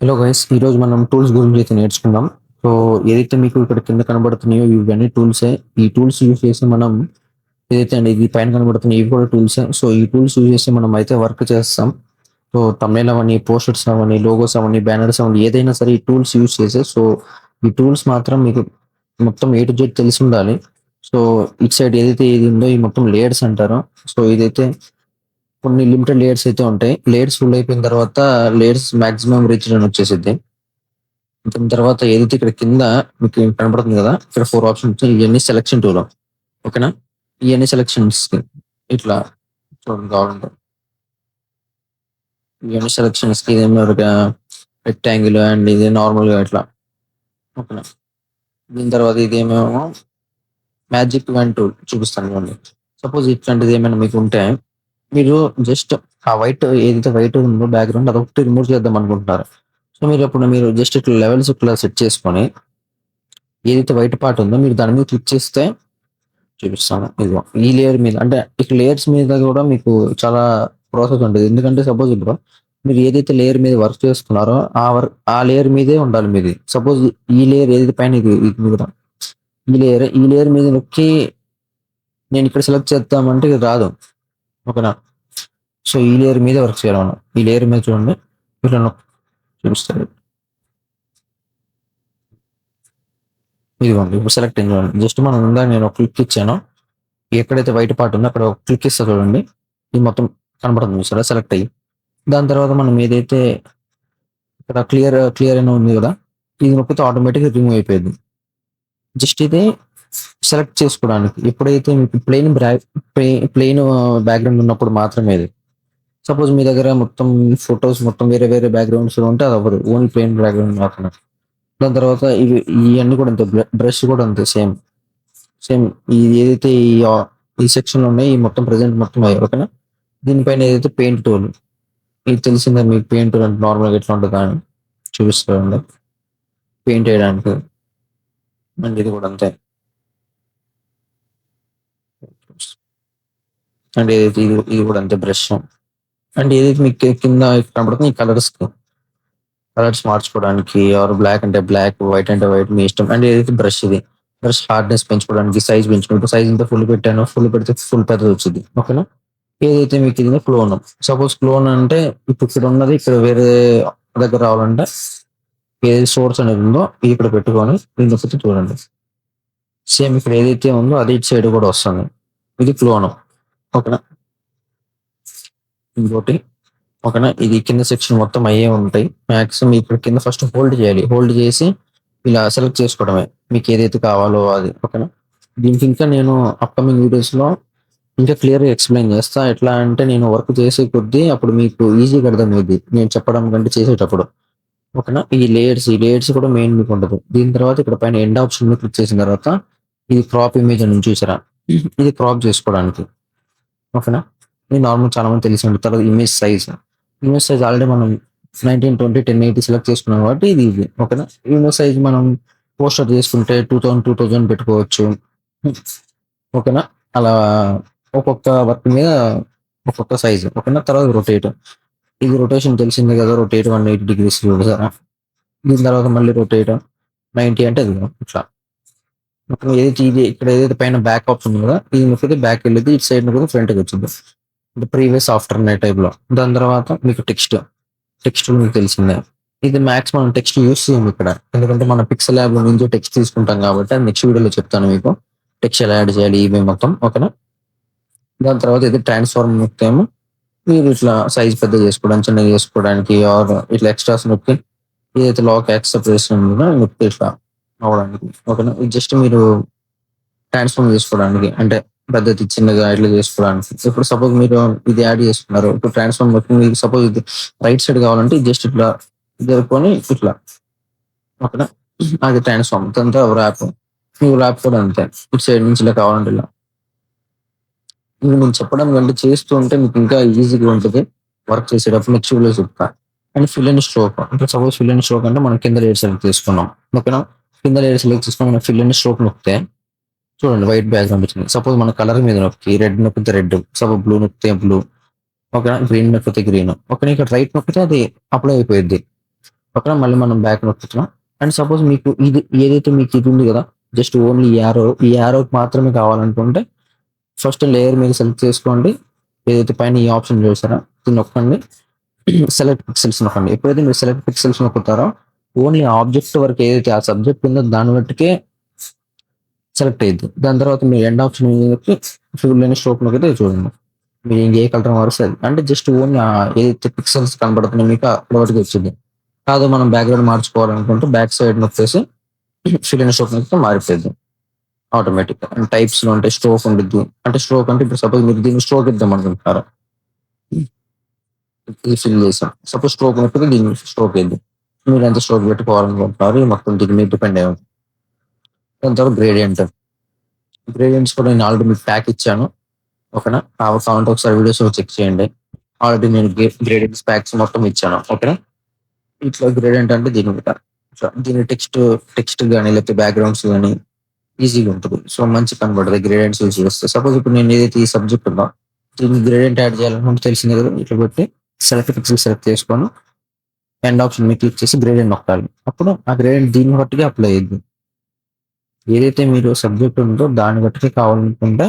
Hello guys, ఈరోజు మనం tools గురించి అయితే నేర్చుకుందాం. సో ఏదైతే మీకు ఇక్కడ కింద కనబడుతున్నాయో ఇవన్నీ టూల్సే. ఈ టూల్స్ యూజ్ చేసి మనం ఏదైతే అండి ఇది పైన కనబడుతున్నాయి ఇవి కూడా టూల్సే. సో ఈ టూల్స్ యూజ్ చేసి మనం అయితే వర్క్ చేస్తాం. సో తమ్నైల్ అవన్నీ, పోస్టర్స్ అవన్నీ, లోగోస్ అవన్నీ, బ్యానర్స్ అవన్నీ ఏదైనా సరే ఈ టూల్స్ యూజ్ చేసే. సో ఈ టూల్స్ మాత్రం మీకు మొత్తం ఏ టు జెడ్ తెలిసి ఉండాలి. సో ఇటు సైడ్ ఏదైతే ఇది ఉందో ఈ మొత్తం లేయర్స్ అంటారు. సో ఇదైతే కొన్ని లిమిటెడ్ లేయర్స్ అయితే ఉంటాయి. లేయర్స్ ఫుల్ అయిపోయిన తర్వాత లేయర్స్ మాక్సిమం రీచ్ అని వచ్చేసిద్ది. దాని తర్వాత ఏదైతే ఇక్కడ కింద మీకు కనబడుతుంది కదా, ఇక్కడ 4 ఆప్షన్స్ ఇవన్నీ సెలక్షన్ టూల్. ఓకేనా, ఇవన్నీ సెలక్షన్స్ ఇట్లా చూడండి కావాలంటే ఇవన్నీ సెలక్షన్స్ కి ఇదేమో రెక్టాంగిల్ అండ్ ఇది నార్మల్ గా ఇట్లా. ఓకేనా, దీని తర్వాత ఇదేమో మ్యాజిక్ వన్ టూల్ చూపిస్తాను చూడండి. సపోజ్ ఇట్లాంటిది ఏమైనా మీకు ఉంటే మీరు జస్ట్ ఆ వైట్ ఏదైతే వైట్ ఉందో బ్యాక్గ్రౌండ్ అదొకటి రిమూవ్ చేద్దాం అనుకుంటున్నారు. సో మీరు జస్ట్ ఇట్లా లెవెల్స్ ఇట్లా సెట్ చేసుకొని ఏదైతే వైట్ పార్ట్ ఉందో మీరు దాని మీద క్లిక్ చేస్తే చూపిస్తాను. ఇదిగో ఈ లేయర్ మీద, అంటే ఇక్కడ లేయర్స్ మీద కూడా మీకు చాలా ప్రాసెస్ ఉంటుంది. ఎందుకంటే సపోజ్ ఇప్పుడు మీరు ఏదైతే లేయర్ మీద వర్క్ చేస్తున్నారో ఆ లేయర్ మీదే ఉండాలి మీది. సపోజ్ ఈ లేయర్ ఏదైతే పైన ఇది కూడా ఈ లేయర్ మీద నొక్కి నేను ఇక్కడ సెలెక్ట్ చేద్దామంటే ఇది రాదు. ఓకేనా, సో ఈ లేయర్ మీద వర్క్ చేయాలి మనం. ఈ లేయర్ మీద చూడండి ఇట్లా చూపిస్తారు. ఇదిగోండి ఇప్పుడు సెలెక్ట్ అయింది చూడండి. జస్ట్ మనం ఉందా నేను క్లిక్ ఇచ్చాను, ఎక్కడైతే వైట్ పార్ట్ ఉందో అక్కడ క్లిక్ ఇస్తా చూడండి, ఇది మొత్తం కనబడుతుంది సరే సెలెక్ట్ అయ్యి. దాని తర్వాత మనం ఏదైతే ఇక్కడ క్లియర్ అయినా ఉంది కదా, ఇది నొక్కితే ఆటోమేటిక్గా రిమూవ్ అయిపోయింది. జస్ట్ ఇది సెలెక్ట్ చేసుకోవడానికి. ఎప్పుడైతే మీకు ప్లెయిన్ బ్యాక్గ్రౌండ్ ఉన్నప్పుడు మాత్రమే ఇది. సపోజ్ మీ దగ్గర మొత్తం ఫొటోస్ మొత్తం వేరే వేరే బ్యాక్గ్రౌండ్స్ ఉంటే అది అవ్వదు, ఓన్లీ ప్లెయిన్ బ్యాక్గ్రౌండ్ మాత్రమే. దాని తర్వాత ఇవన్నీ కూడా అంతే, బ్రష్ కూడా అంతే సేమ్. ఇది ఏదైతే ఈ సెక్షన్ లో ఉన్నాయి ఈ మొత్తం ప్రెసెంట్ మొత్తం అయ్యాయి. ఓకేనా, దీనిపైన ఏదైతే పెయింట్ టూల్, ఇది తెలిసిందే మీకు. పెయింట్ టూల్ అంటే నార్మల్గా ఎట్లా ఉంటుంది అని చూపిస్తుంది పెయింట్ వేయడానికి. అండ్ ఇది కూడా అంతే. అండ్ ఏదైతే ఇది కూడా అంతే బ్రష్. అండ్ ఏదైతే మీకు కింద కనబడుతుంది ఈ కలర్స్ మార్చుకోవడానికి, ఆర్ బ్లాక్ అంటే బ్లాక్, వైట్ అంటే వైట్, మీ ఇష్టం. అండ్ ఏదైతే బ్రష్ హార్డ్నెస్ పెంచుకోవడానికి, సైజ్ పెంచుకోవడానికి. సైజ్ ఇంత ఫుల్ పెట్టాను, ఫుల్ పెడితే ఫుల్ పెద్దది వచ్చింది. ఓకేనా, ఏదైతే మీకు ఇది క్లోన్. సపోజ్ క్లోన్ అంటే ఇప్పుడు ఇక్కడ ఉన్నది ఇక్కడ వేరే దగ్గర రావాలంటే ఏది సోర్స్ అనేది ఉందో ఇక్కడ పెట్టుకొని దీన్ని ఒకటి చూడండి. సేమ్ ఇక్కడ ఏదైతే ఉందో అది ఇటు సైడ్ కూడా వస్తుంది. ఇది క్లోన్. ఓకేనా, ఇంకోటి. ఓకేనా, ఇది కింద సెక్షన్ మొత్తం అయ్యే ఉంటాయి మాక్సిమం. ఇక్కడ కింద ఫస్ట్ హోల్డ్ చేయాలి, హోల్డ్ చేసి ఇలా సెలెక్ట్ చేసుకోవడమే మీకు ఏదైతే కావాలో అది. ఓకేనా, దీనికి ఇంకా నేను అప్కమింగ్ వీడియోస్ లో ఇంకా క్లియర్గా ఎక్స్ప్లెయిన్ చేస్తా. ఎట్లా అంటే నేను వర్క్ చేసే కొద్దీ అప్పుడు మీకు ఈజీగా అర్థమైంది నేను చెప్పడం కంటే చేసేటప్పుడు. ఓకేనా, ఈ లేయర్స్ కూడా మెయిన్ మీకు ఉంటుంది. దీని తర్వాత ఇక్కడ పైన ఎండ్ ఆప్షన్ మీద క్లిక్ చేసిన తర్వాత ఇది క్రాప్ ఇమేజ్ అని చూసారా, ఇది క్రాప్ చేసుకోవడానికి. ఓకేనా, ఇది నార్మల్ చాలా మంది తెలిసి ఉంటుంది. తర్వాత ఇమేజ్ సైజ్ ఆల్రెడీ మనం 1920 1080 సెలెక్ట్ చేసుకున్నాం కాబట్టి ఇది. ఓకేనా, ఇమేజ్ సైజ్ మనం పోస్టర్ చేసుకుంటే 2000 పెట్టుకోవచ్చు. ఓకేనా, అలా ఒక్కొక్క వర్క్ మీద ఒక్కొక్క సైజు. ఓకేనా, తర్వాత ఇది రొటేషన్ తెలిసిందే కదా, రొటేట్ 180 degrees చూసారా. దీని తర్వాత మళ్ళీ రొటేట్ 90 అంటే అది ఇట్లా. ఏదైతే ఇక్కడ ఏదైతే పైన బ్యాక్ ఆప్షన్ ఉంది కదా, ఇది నొక్కితే బ్యాక్ వెళ్ళేది, ఇటు సైడ్ నొక్కితే ఫ్రంట్కి వచ్చింది. ప్రీవియస్ ఆఫ్టర్ టైప్ లో. దాని తర్వాత మీకు టెక్స్ట్ మీకు తెలిసిందే. ఇది మ్యాక్స్ మనం టెక్స్ట్ యూస్ చేయం ఇక్కడ, ఎందుకంటే మన పిక్సెల్ ల్యాబ్ లో నుంచి టెక్స్ట్ తీసుకుంటాం కాబట్టి అది నెక్స్ట్ వీడియోలో చెప్తాను మీకు టెక్స్ట్ ఎలా యాడ్ చేయాలి ఇవి మొత్తం. ఓకేనా, దాని తర్వాత ఇది ట్రాన్స్ఫార్మ్ నొక్కేమో మీరు ఇట్లా సైజ్ పెద్ద చేసుకోవడానికి, చిన్నగా చేసుకోవడానికి, ఆర్ ఇట్లా ఎక్స్ట్రాస్ నొక్కి ఏదైతే లాక్ యాక్సెప్ట్ చేస్తుందో నొక్కి ఇట్లా అవ్వడానికి. ఓకేనా, ఇది జస్ట్ మీరు ట్రాన్స్ఫార్మ్ చేసుకోవడానికి, అంటే పద్ధతి చిన్నగా ఇట్లా చేసుకోవడానికి. ఇప్పుడు సపోజ్ మీరు ఇది యాడ్ చేసుకున్నారు, ఇప్పుడు ట్రాన్స్ఫార్మ్ మీకు సపోజ్ ఇది రైట్ సైడ్ కావాలంటే జస్ట్ ఇట్లా జరుపుకొని ఇట్లా. ఓకేనా, అది ట్రాన్స్ఫార్మ్. దాంతో ర్యాప్, మీకు ర్యాప్ కూడా అంతే, ఇటు సైడ్ నుంచి ఇలా కావాలంటే ఇలా. ఇది నేను చెప్పడం కంటే చేస్తూ ఉంటే మీకు ఇంకా ఈజీగా ఉంటుంది వర్క్ చేసేటప్పుడు. నెక్స్ట్ వీడియో చెప్తా. And fill and stroke. ఇప్పుడు సపోజ్ ఫిల్ అండ్ స్ట్రోక్ అంటే మనం కింద లేయర్ సెలెక్ట్ చేసుకున్నాం. ఓకేనా, కింద లేయర్ సెలెక్ట్ చేసుకుని మనం ఫిల్ అండ్ స్ట్రోక్ నొక్కితే చూడండి వైట్ బ్యాక్గ్రౌండ్ వచ్చింది. సపోజ్ మన కలర్ మీద నొక్కి రెడ్ నొక్కితే రెడ్, సపోజ్ బ్లూ నొక్కితే బ్లూ, ఓకేనా, గ్రీన్ నొక్కితే గ్రీన్. ఓకే, ఇక్కడ రైట్ నొక్కితే అది అప్లై అయిపోయింది. పక్కన మళ్ళీ మనం బ్యాక్ నొక్కుతున్నాం. అండ్ సపోజ్ మీకు ఇది ఏదైతే మీకు ఇది ఉంది కదా, జస్ట్ ఓన్లీ ఈ యారో మాత్రమే కావాలనుకుంటే ఫస్ట్ లేయర్ మీద సెలెక్ట్ చేసుకోండి. ఏదైతే పైన ఈ ఆప్షన్ చూసారా దీన్ని నొక్కండి. సెలెక్ట్ పిక్సెల్స్ నొక్కండి. ఎప్పుడైతే మీరు సెలెక్ట్ పిక్సెల్స్ నొక్కుతారో ఓన్లీ ఆబ్జెక్ట్ వరకు ఏదైతే ఆ సబ్జెక్ట్ ఉందో దాన్ని బట్టికే సెలెక్ట్ అయ్యింది. దాని తర్వాత మీరు ఎండ్ ఆప్షన్ ఫుల్ అని స్ట్రోక్ నొక్కితే చూడండి మీరు ఇంకే కలర్ మారుస్తుంది. అంటే జస్ట్ ఓన్లీ ఏదైతే పిక్సెల్స్ కనబడుతున్నాయి మీకు అక్కడ వరకు వచ్చింది. కాదు మనం బ్యాక్గ్రౌండ్ మార్చుకోవాలనుకుంటే బ్యాక్ సైడ్ నొక్కేసి ఫిల్ అండ్ స్ట్రోక్ నొక్కితే మారిపోయింది ఆటోమేటిక్. అండ్ టైప్స్ లో అంటే స్ట్రోక్ ఉండిద్ది. అంటే స్ట్రోక్ అంటే ఇప్పుడు సపోజ్ మీరు దీన్ని స్ట్రోక్ ఇద్దాం అనుకుంటున్నారు, ఇది ఫిల్ చేసాం. సపోజ్ స్ట్రోక్ నొక్కితే దీన్ని స్ట్రోక్ ఇద్దాం. మీరు ఎంత స్ట్రోక్ పెట్టుకోవాలనుకుంటున్నారు ఇది మొత్తం దీని మీద డిపెండ్ అయ్యి ఉంటుంది. దాని తర్వాత గ్రేడియంట్స్ కూడా నేను ఆల్రెడీ మీకు ప్యాక్ ఇచ్చాను. ఓకేనా, కావాలంటే ఒకసారి వీడియోస్ చెక్ చేయండి. ఆల్రెడీ నేను గ్రేడియంట్స్ ప్యాక్స్ మొత్తం ఇచ్చాను. ఓకేనా, ఇట్లా గ్రేడియంట్ అంటే దీని మీద దీని టెక్స్ట్ కానీ లేకపోతే బ్యాక్గ్రౌండ్స్ కానీ ఈజీగా ఉంటుంది. సో మంచి కనబడుతుంది గ్రేడియంట్స్ యూజ్ చేస్తే. సపోజ్ ఇప్పుడు నేను ఏదైతే ఈ సబ్జెక్ట్ ఉందో దీనికి గ్రేడియంట్ యాడ్ చేయాలనుకుంటే తెలిసిందే కదా, ఇట్లా పెట్టి సెలెక్ట్ పిక్సెల్ సెలెక్ట్ చేసుకొని ఎండ్ ఆప్షన్ మీద క్లిక్ చేసి గ్రేడియంట్ నొక్కాలి. అప్పుడు ఆ గ్రేడియంట్ దీన్ని బట్టిగా అప్లై అయ్యింది. ఏదైతే మీరు సబ్జెక్ట్ ఉందో దాన్ని బట్టికే కావాలనుకుంటే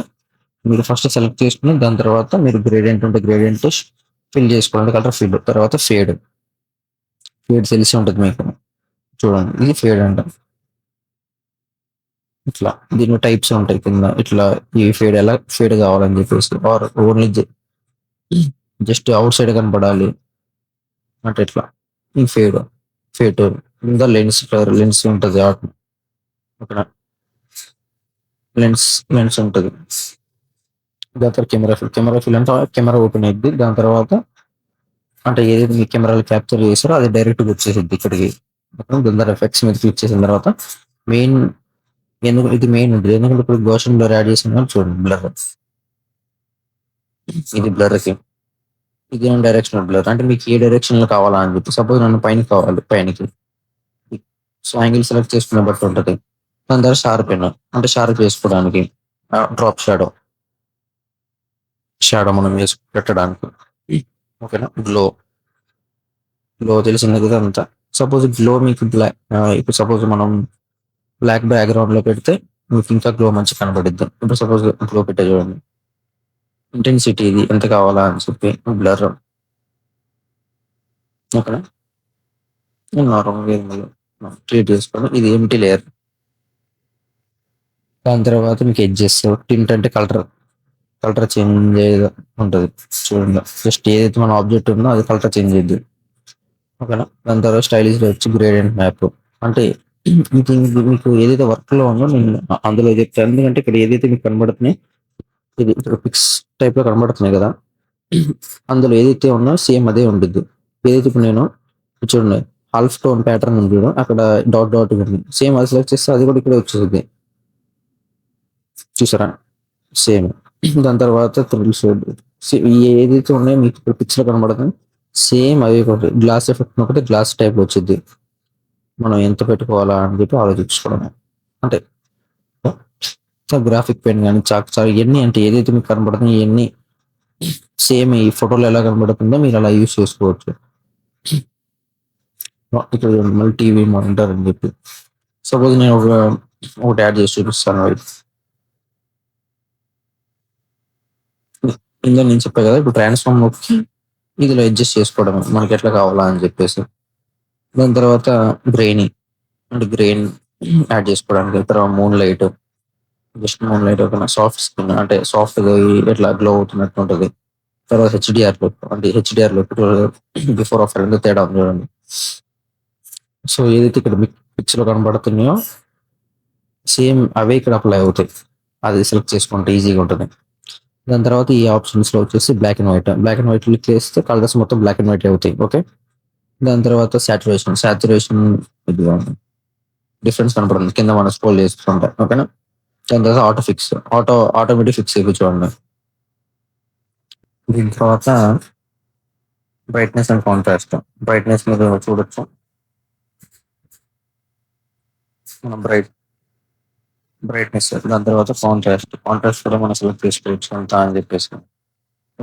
మీరు ఫస్ట్ సెలెక్ట్ చేసుకుని దాని తర్వాత మీరు గ్రేడియంట్ ఉంటే గ్రేడియంట్ ఫిల్ చేసుకోండి. కలర్ ఫిల్ తర్వాత ఫేడ్ తెలిసి ఉంటుంది మీకు. చూడండి ఇది ఫేడ్ అంట. ఇట్లా దీనిలో టైప్స్ ఉంటాయి కింద. ఇట్లా ఈ ఫేడ్ కావాలని చెప్పేసి or only just outside కనపడాలి అంటే ఇట్లా ఈ ఫేడ్ ఇంకా లెన్స్ ఉంటుంది. ఓకేనా, లెన్స్ ఉంటుంది. దాని తర్వాత కెమెరా ఫిల్ అంటే కెమెరా ఓపెన్ అయ్యింది. దాని తర్వాత అంటే ఏదైతే మీ కెమెరాలు క్యాప్చర్ చేస్తారో అది డైరెక్ట్ గా వచ్చేసింది ఇక్కడికి. దాని ఎఫెక్ట్స్ మీద క్లిక్ చేసిన తర్వాత మెయిన్ ఇది మెయిన్ ఉంటుంది. ఎందుకంటే ఇప్పుడు గోషన్ బ్లర్ యాడ్ చేసిన చూడండి బ్లర్, ఇది బ్లర్కి ఇది డైరెక్షనల్ బ్లర్. అంటే మీకు ఏ డైరెక్షన్ లో కావాలా అని చెప్పి సపోజ్ నన్ను పైన కావాలి, పైనకి సో యాంగిల్ సెలెక్ట్ చేసుకునే బట్టి ఉంటుంది. దాని తర్వాత షార్ప్ అంటే షార్ప్ చేసుకోవడానికి డ్రాప్ షాడో మనం వేసి పెట్టడానికి. ఓకేనా, గ్లో తెలిసింది కదా అంతా. సపోజ్ గ్లో మీకు ఇప్పుడు సపోజ్ మనం బ్లాక్ బ్యాక్గ్రౌండ్ లో పెడితే మీకు ఇంకా గ్లో మంచిగా కనబడిద్ది. ఇప్పుడు సపోజ్ గ్లో పెట్టే చూడండి, ఇంటెన్సిటీ ఇది ఎంత కావాలా అని చెప్పి బ్లర్. ఓకేనా, నార్మల్గా క్రియేట్ చేసుకోండి. ఇది ఎంటీ లేయర్. దాని తర్వాత మీకు ఎడ్జెస్ టింట్ అంటే కలర్ చేంజ్ ఉంటుంది. చూడండి జస్ట్ ఏదైతే మన ఆబ్జెక్ట్ ఉందో అది కలర్ చేంజ్ అయ్యింది. ఓకేనా, దాని తర్వాత స్టైలిష్ లో వచ్చి గ్రేడియంట్ మ్యాప్ అంటే ఇది మీకు ఏదైతే వర్క్ లో ఉందో నేను అందులో చెప్తాను. ఎందుకంటే ఇక్కడ ఏదైతే మీకు కనబడుతున్నాయి ఇది ఇక్కడ పిక్స్ టైప్ లో కనబడుతున్నాయి కదా, అందులో ఏదైతే ఉన్నా సేమ్ అదే ఉంటుంది. ఏదైతే ఇప్పుడు నేను చూడండి హాల్ఫ్ టోన్ ప్యాటర్న్ ఉంది చూడు, అక్కడ డాట్ ఉంది సేమ్ అది సెలెక్ట్ చేస్తే అది కూడా ఇక్కడ వచ్చేస్తుంది. చూసారా సేమ్. దాని తర్వాత థ్రిల్స్ ఏదైతే ఉన్నాయో మీకు ఇప్పుడు పిక్చర్ కనబడుతుంది సేమ్ అవి ఒకటి గ్లాస్ ఎఫెక్ట్ ఒకటి గ్లాస్ టైప్ వచ్చింది. మనం ఎంత పెట్టుకోవాలా అని చెప్పి ఆలోచించుకోవడం. అంటే గ్రాఫిక్ పెన్ కానీ చాక్ ఇవన్నీ అంటే ఏదైతే మీకు కనబడుతుందో ఇవన్నీ సేమ్ ఈ ఫోటోలో ఎలా కనబడుతుందో మీరు అలా యూజ్ చేసుకోవచ్చు. ఇక్కడ మళ్ళీ టీవీ మానిటర్ అని చెప్పి సపోజ్ నేను ఒకటి యాడ్ చేసి చూపిస్తాను. ఇందులో నేను చెప్పాను కదా ఇప్పుడు ట్రాన్స్ఫార్మ్ నొక్కి ఇందులో అడ్జస్ట్ చేసుకోవడం మనకి ఎట్లా కావాలా అని చెప్పేసి. దాని తర్వాత అంటే గ్రెయిన్ యాడ్ చేసుకోవడానికి. తర్వాత మూన్ లైట్ ఒక సాఫ్ట్ స్కిన్ అంటే సాఫ్ట్ గా ఎట్లా గ్లో అవుతున్నట్టు ఉంటుంది. తర్వాత హెచ్డిఆర్ లుక్ అంటే హెచ్డిఆర్ లుక్ బిఫోర్ ఆఫ్టర్ ఎంత తేడా ఉంది చూడండి. సో ఏదైతే ఇక్కడ పిక్చర్ లో కనబడుతున్నాయో సేమ్ అవే ఇక్కడ అప్లై అవుతాయి. అది సెలెక్ట్ చేసుకుంటే ఈజీగా ఉంటుంది. దాని తర్వాత ఈ ఆప్షన్స్ లో వచ్చేసి బ్లాక్ అండ్ వైట్ క్లిక్ చేస్తే కలర్స్ మొత్తం బ్లాక్ అండ్ వైట్ అవుతాయి. ఓకే, దాని తర్వాత సాచురేషన్ ఇది డిఫరెన్స్ కనపడుతుంది కింద మనం స్క్రోల్ చేసుకుంటాం. ఓకేనా, దాని తర్వాత ఆటోమేటిక్ ఫిక్స్ అయిపోయి చూడండి. దీని తర్వాత బ్రైట్నెస్ అండ్ కాంట్రాస్ట్. బ్రైట్నెస్ మీద చూడొచ్చు మనం బ్రైట్నెస్. దాని తర్వాత కాంట్రాస్ట్ కూడా మనం సెలెక్ట్ చేసుకోవచ్చు అంత అని చెప్పేసి.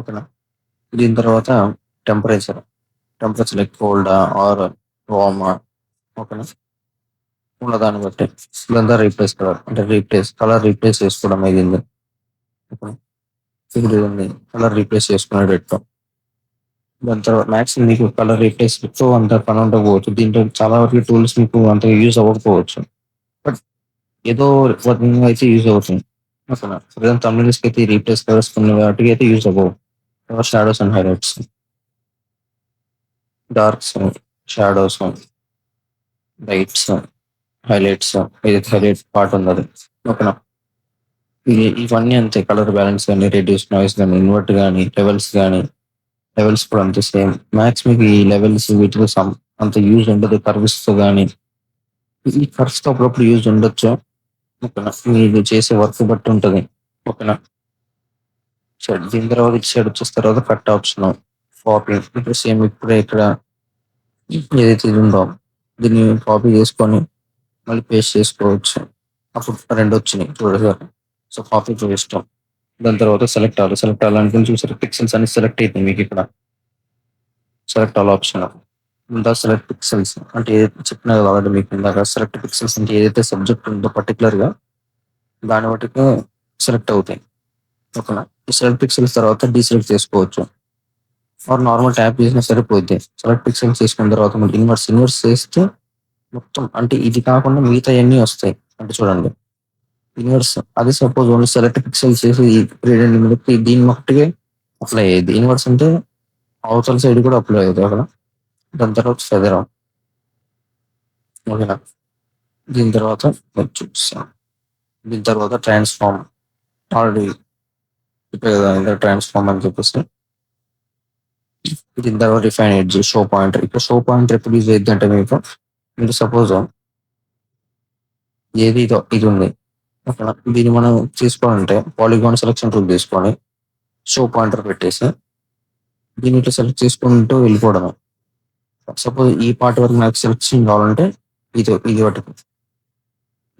ఓకేనా, దీని తర్వాత టెంపరేచర్ లైక్ కోల్డ్ ఆర్ వామా ఓకేనా. ఉన్నదాన్ని బట్టి ఇదంతా రీప్లేస్ కలర్ అంటే కలర్ రీప్లేస్ చేసుకోవడం అయింది. ఓకేనా. ఇప్పుడు ఇదండి కలర్ రీప్లేస్ చేసుకునేది పెట్టుకో. దాని తర్వాత మ్యాక్స్ మీకు కలర్ రీప్లేస్ తో అంత పని ఉండకపోవచ్చు. దీంట్లో చాలా వరకు టూల్స్ మీకు అంత యూజ్ అవ్వకపోవచ్చు. బట్ ఏదో వర్కింగ్ అయితే యూజ్ అవుతుంది. ఓకేనా. ప్రజెంట్ తమిళ్ అయితే రీప్లేస్ కలర్స్ కొన్ని వాటికి అయితే యూజ్ అవ్వవు. Shadows and highlights, darks, shadows, lights, highlights, ఏదైతే హైలైట్ పార్ట్ ఉన్నది. ఓకేనా. ఇవన్నీ అంతే కలర్ బ్యాలెన్స్ కానీ, రెడ్యూస్ నాయిస్ కానీ, ఇన్వర్ట్ కానీ, లెవెల్స్ కూడా అంతే సేమ్. మ్యాక్స్ మీకు ఈ లెవెల్స్ వీటిలో అంత యూజ్ ఉండదు. కర్వ్స్ తో కానీ ఈ కర్వ్స్ తో అప్పుడప్పుడు యూజ్ ఉండొచ్చు. ఓకేనా. మీరు చేసే వర్క్ బట్టి ఉంటుంది. ఓకేనా. దీని తర్వాత ఇటు సైడ్ వచ్చేసిన తర్వాత కట్ ఆప్షన్, కాపీ. ఇప్పుడు సేమ్ ఇప్పుడే ఇక్కడ ఏదైతే ఇది ఉందో దీన్ని కాపీ చేసుకొని మళ్ళీ పేస్ట్ చేసుకోవచ్చు. అప్పుడు రెండు వచ్చినాయి చూడగానే. సో కాపీ చేస్తాం. దాని తర్వాత సెలెక్ట్ అవ్వాలనుకుని చూసారు పిక్సెల్స్ అన్ని సెలెక్ట్ అవుతుంది మీకు ఇక్కడ. సెలెక్ట్ ఆల్ ఆప్షన్ ముందా సెలెక్ట్ పిక్సెల్స్ అంటే చెప్పిన కదా ఆల్రెడీ మీకు ఇందాక. సెలెక్ట్ పిక్సెల్స్ అంటే ఏదైతే సబ్జెక్ట్ ఉందో పర్టికులర్ గా దాన్ని బట్టి సెలెక్ట్ అవుతాయి. ఓకేనా. ఈ సెలెక్ట్ పిక్సెల్స్ తర్వాత డీసెలెక్ట్ చేసుకోవచ్చు. ఆర్ నార్మల్ ట్యాప్ చేసినా సరిపోద్ది. సెలెక్ట్ పిక్సెల్స్ చేసుకున్న తర్వాత మీరు ఇన్వర్స్ చేస్తే మొత్తం అంటే ఇది కాకుండా మిగతా అన్ని వస్తాయి. అంటే చూడండి ఇన్వర్స్ అది సపోజ్ ఓన్లీ సెలెక్ట్ పిక్సెల్స్ చేసి దీని మట్టుకే అప్లై అయ్యేది. ఇన్వర్స్ అంటే అవతల సైడ్ కూడా అప్లై అవుతుంది అక్కడ. దాని తర్వాత ఫెదర్. ఓకేనా. దీని తర్వాత చూపిస్తాను. దీని తర్వాత ట్రాన్స్ఫార్మ్ ఆల్రెడీ చెప్పే కదా ట్రాన్స్ఫార్మ్ అని చెప్పేసి. దీని తర్వాత రిఫైన్ ఎడ్జ్, షో పాయింటర్. ఇప్పుడు షో పాయింటర్ ఎప్పుడు యూజ్ అయ్యింది అంటే మీరు సపోజ్ ఏది ఇది ఉంది. ఓకేనా. దీన్ని మనం తీసుకోవాలంటే పాలిగాన్ సెలెక్షన్ టూల్ తీసుకొని షో పాయింటర్ పెట్టేసి దీన్ని ఇట్లా సెలెక్ట్ చేసుకుంటూ వెళ్ళిపోవడం. సపోజ్ ఈ పార్ట్ వరకు నాకు సెలెక్షన్ కావాలంటే ఇది ఒకటి,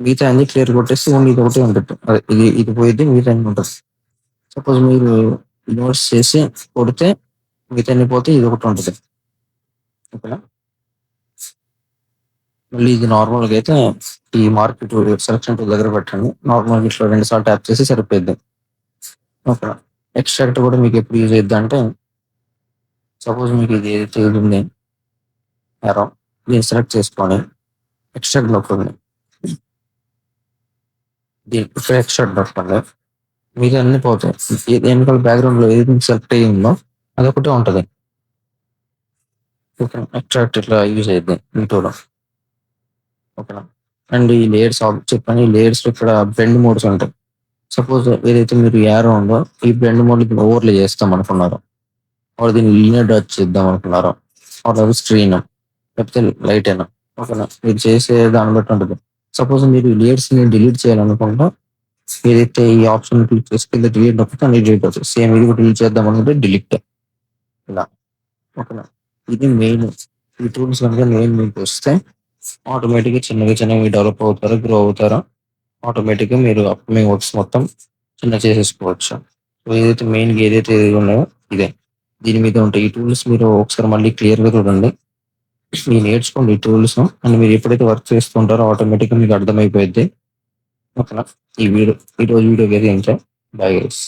మిగతా అన్ని క్లియర్ కొట్టేసి ఓన్లీ ఇది ఒకటి ఉంటుంది. అదే ఇది పోయిద్ది, మిగతా అన్ని ఉంటుంది. సపోజ్ మీరు ఇన్వర్స్ చేసి కొడితే మిగతా అన్ని పోతే ఇది ఒకటి ఉంటుంది. ఓకేనా. మళ్ళీ ఇది నార్మల్గా అయితే ఈ మార్కెట్ సెలక్షన్ టూల్ దగ్గర పెట్టండి. నార్మల్గా ఇట్లా 2 సార్లు ట్యాప్ చేసి సరిపోద్ది. ఓకేనా. ఎక్స్ట్రాక్ట్ కూడా మీకు ఎప్పుడు యూజ్ అయ్యిద్ది అంటే సపోజ్ మీకు ఇది ఏదైతే ఇది ఉంది ఎరో దీన్ని సెలెక్ట్ చేసుకొని ఎక్స్ట్రాక్ట్ నొక్కండి. దీని ఇక్కడ ఎక్స్ట్రాక్ట్ నొక్కండి. మీకు అన్ని పోతాయి. వెనకాల బ్యాక్గ్రౌండ్ లో ఏది సెలెక్ట్ అయ్యిందో అదొకటే ఉంటుంది. ఓకేనా. ఎక్స్ట్రాక్ట్ ఇట్లా యూజ్ అయ్యింది ఇంట్లో. ఓకేనా. అండ్ ఈ లేయర్స్ చెప్పండి. ఈ లేయర్స్ ఇక్కడ బెండ్ మోడ్స్ ఉంటాయి. సపోజ్ ఏదైతే మీరు యారో ఉందో ఈ బెండ్ మోడ్ ఓవర్లే చేస్తాం అనుకున్నారు, or దీన్ని లీనియర్ డాట్ చేద్దాం అనుకున్నారు, ఆర్ స్క్రీన్ లేకపోతే లైట్ అయినా. ఓకేనా. మీరు చేసే దాన్ని బట్టి ఉంటుంది. సపోజ్ మీరు లేయర్స్ ని డిలీట్ చేయాలనుకుంటా ఏదైతే ఈ ఆప్షన్ క్లిక్ చేసి కింద డిలీట్ నొక్కితే అన్ని డిలీట్ అవుతుంది. సేమ్ ఇది కూడా డిలీట్ చేద్దాం అనుకుంటే డిలీట్ ఇలా. ఓకేనా. ఇది మెయిన్. ఈ టూల్స్ కనుక మెయిన్ మీకు వస్తే ఆటోమేటిక్గా చిన్నగా డెవలప్ అవుతారు, గ్రో అవుతారు. ఆటోమేటిక్గా మీరు అప్కమింగ్ వర్క్స్ మొత్తం చిన్న చేసేసుకోవచ్చు. సో ఏదైతే మెయిన్ ఏదైతే ఉన్నాయో ఇదే దీని మీద ఉంటాయి. ఈ టూల్స్ మీరు ఒకసారి మళ్ళీ క్లియర్ గా చూడండి. మీరు నేర్చుకోండి ఈ టూల్స్ అండ్ మీరు ఎప్పుడైతే వర్క్ చేస్తుంటారో ఆటోమేటిక్గా మీకు అర్థమైపోయింది. ఓకేనా. ఈ రోజు వీడియో ఏది అంటే బై గైస్.